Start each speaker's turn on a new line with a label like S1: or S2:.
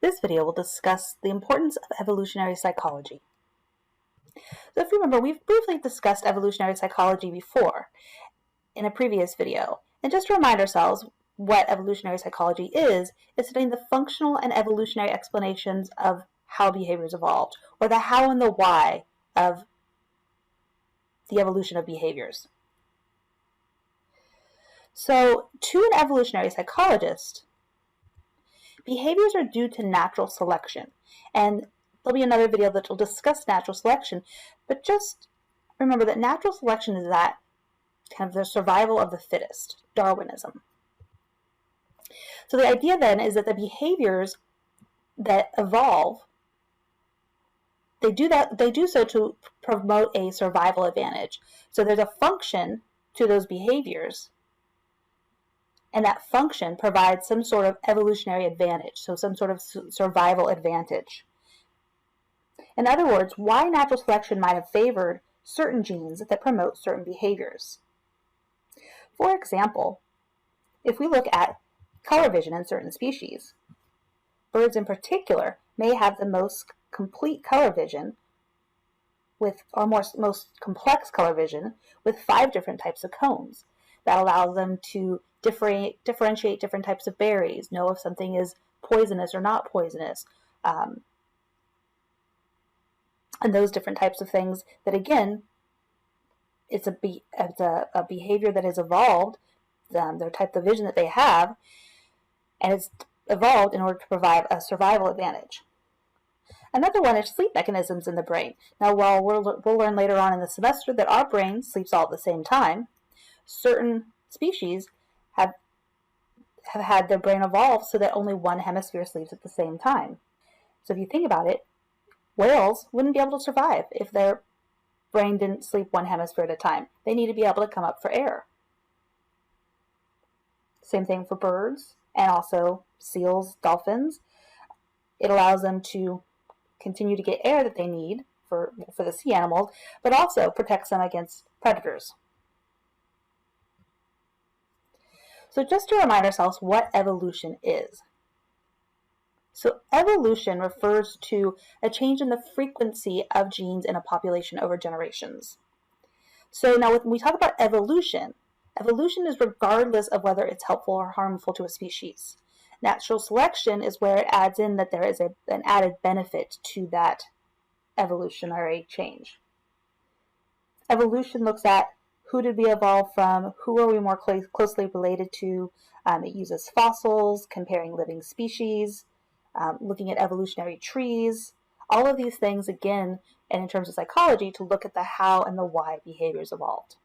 S1: This video will discuss the importance of evolutionary psychology. So if you remember, we've briefly discussed evolutionary psychology before in a previous video. And just to remind ourselves what evolutionary psychology is studying the functional and evolutionary explanations of how behaviors evolved, or the how and the why of the evolution of behaviors. So to an evolutionary psychologist, behaviors are due to natural selection, and there'll be another video that will discuss natural selection, but just remember that natural selection is that kind of the survival of the fittest, Darwinism. So the idea then is that the behaviors that evolve, they do so to promote a survival advantage. So there's a function to those behaviors, and that function provides some sort of evolutionary advantage, so some sort of survival advantage. In other words, why natural selection might have favored certain genes that promote certain behaviors. For example, if we look at color vision in certain species, birds in particular may have the most complete color vision or most complex color vision with 5 different types of cones. That allows them to differentiate different types of berries, know if something is poisonous or not poisonous, and those different types of things that, again, it's a behavior that has evolved, their type of vision that they have, and it's evolved in order to provide a survival advantage. Another one is sleep mechanisms in the brain. Now, while we'll learn later on in the semester that our brain sleeps all at the same time, certain species have had their brain evolve so that only one hemisphere sleeps at the same time. So if you think about it, whales wouldn't be able to survive if their brain didn't sleep one hemisphere at a time. They need to be able to come up for air. Same thing for birds and also seals, dolphins. It allows them to continue to get air that they need for the sea animals, but also protects them against predators. So just to remind ourselves what evolution is. So evolution refers to a change in the frequency of genes in a population over generations. So now when we talk about evolution, evolution is regardless of whether it's helpful or harmful to a species. Natural selection is where it adds in that there is an added benefit to that evolutionary change. Evolution looks at who did we evolve from, who are we more closely related to. It uses fossils, comparing living species, looking at evolutionary trees, all of these things, again, and in terms of psychology, to look at the how and the why behaviors evolved.